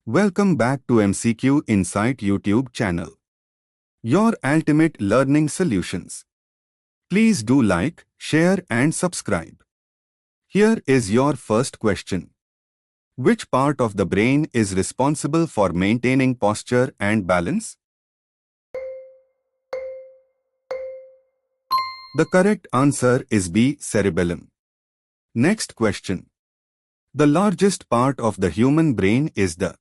Welcome back to MCQ Insight YouTube channel, your ultimate learning solutions. Please do like, share and subscribe. Here is your first question. Which part of the brain is responsible for maintaining posture and balance? The correct answer is B. Cerebellum. Next question. The largest part of the human brain is the.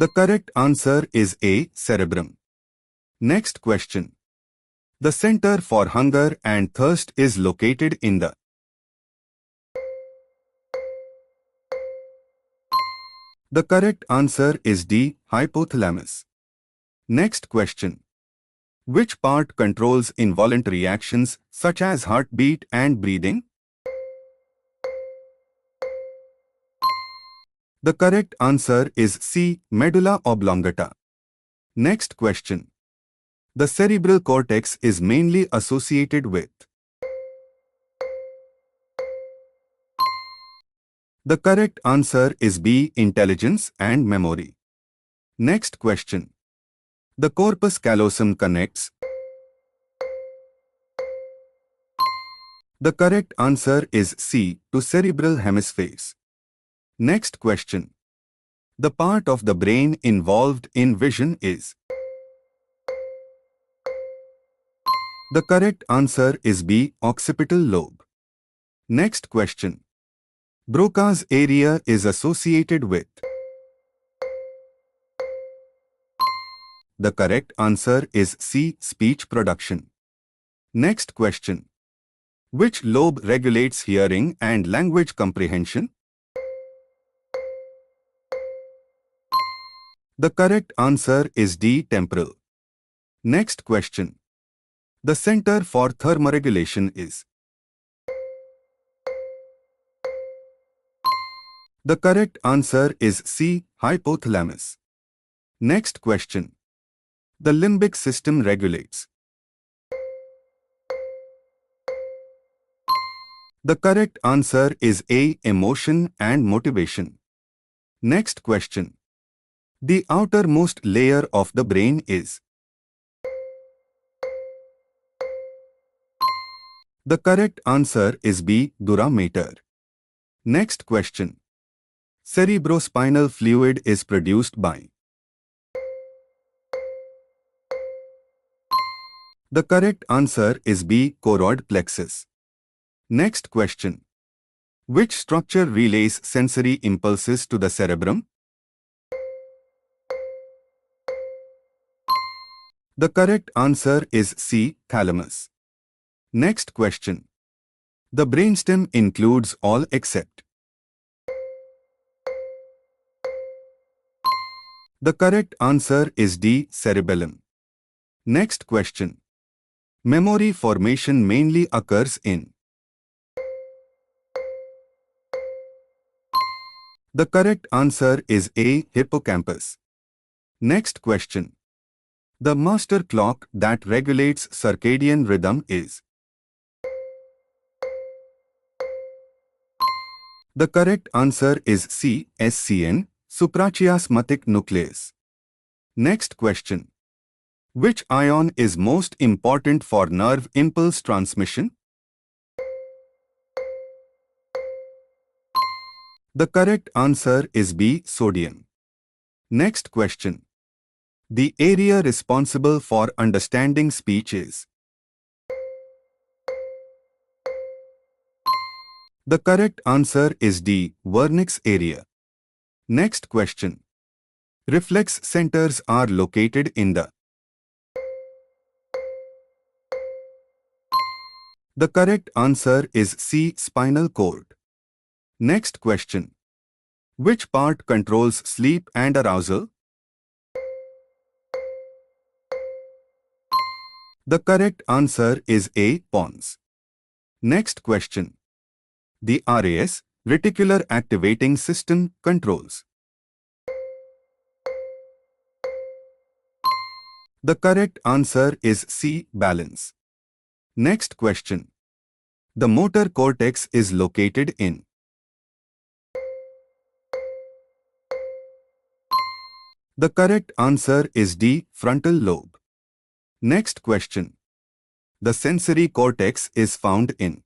The correct answer is A. Cerebrum. Next question. The center for hunger and thirst is located in the. The correct answer is D. Hypothalamus. Next question. Which part controls involuntary actions such as heartbeat and breathing? The correct answer is C. Medulla oblongata. Next question. The cerebral cortex is mainly associated with. The correct answer is B. Intelligence and memory. Next question. The corpus callosum connects. The correct answer is C. To cerebral hemispheres. Next question. The part of the brain involved in vision is. The correct answer is B. Occipital lobe. Next question. Broca's area is associated with. The correct answer is C. Speech production. Next question. Which lobe regulates hearing and language comprehension? The correct answer is D. Temporal. Next question. The center for thermoregulation is. The correct answer is C. Hypothalamus. Next question. The limbic system regulates. The correct answer is A. Emotion and motivation. Next question. The outermost layer of the brain is. The correct answer is B. Dura mater. Next question. Cerebrospinal fluid is produced by. The correct answer is B. Choroid plexus. Next question. Which structure relays sensory impulses to the cerebrum? The correct answer is C. Thalamus. Next question. The brainstem includes all except. The correct answer is D. Cerebellum. Next question. Memory formation mainly occurs in. The correct answer is A. Hippocampus. Next question. The master clock that regulates circadian rhythm is. The correct answer is C. SCN, suprachiasmatic nucleus. Next question. Which ion is most important for nerve impulse transmission? The correct answer is B. Sodium. Next question. The area responsible for understanding speech is. The correct answer is D. Wernicke's area. Next question. Reflex centers are located in the. The correct answer is C. Spinal cord. Next question. Which part controls sleep and arousal? The correct answer is A. Pons. Next question. The RAS, reticular activating system, controls. The correct answer is C. Balance. Next question. The motor cortex is located in. The correct answer is D. Frontal lobe. Next question. The sensory cortex is found in.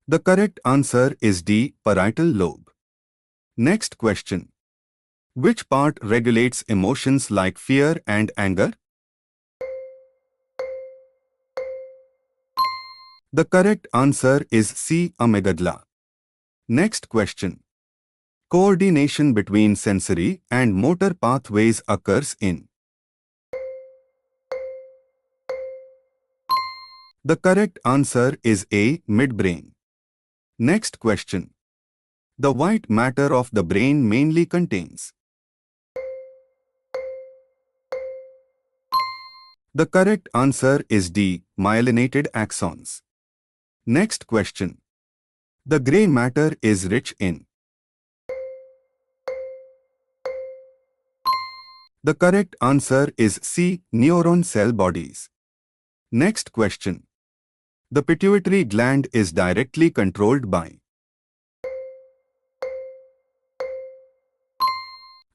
The correct answer is D. Parietal lobe. Next question. Which part regulates emotions like fear and anger? The correct answer is C. Amygdala. Next question. Coordination between sensory and motor pathways occurs in. The correct answer is A. Midbrain. Next question. The white matter of the brain mainly contains. The correct answer is D. Myelinated axons. Next question. The grey matter is rich in. The correct answer is C. Neuron cell bodies. Next question. The pituitary gland is directly controlled by.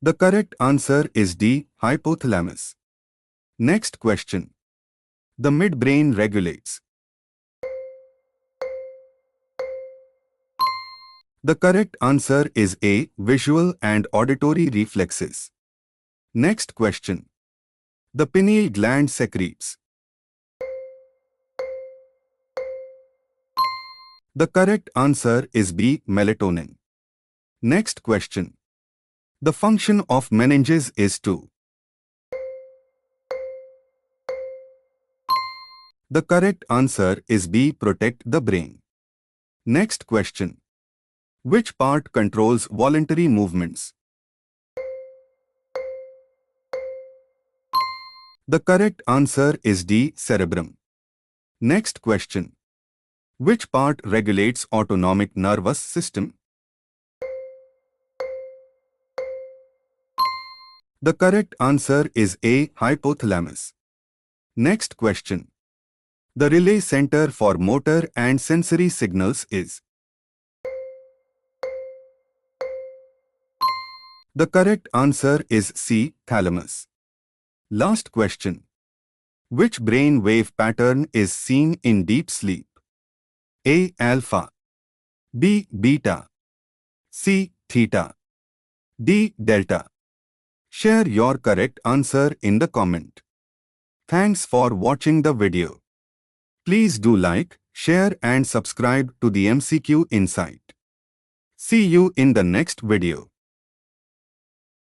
The correct answer is D. Hypothalamus. Next question. The midbrain regulates. The correct answer is A. Visual and auditory reflexes. Next question. The pineal gland secretes. The correct answer is B. Melatonin. Next question. The function of meninges is to. The correct answer is B. Protect the brain. Next question. Which part controls voluntary movements? The correct answer is D. Cerebrum. Next question. Which part regulates autonomic nervous system? The correct answer is A. Hypothalamus. Next question. The relay center for motor and sensory signals is. The correct answer is C. Thalamus. Last question. Which brain wave pattern is seen in deep sleep? A. Alpha. B. Beta. C. Theta. D. Delta. Share your correct answer in the comment. Thanks for watching the video. Please do like, share and subscribe to the MCQ Insight. See you in the next video.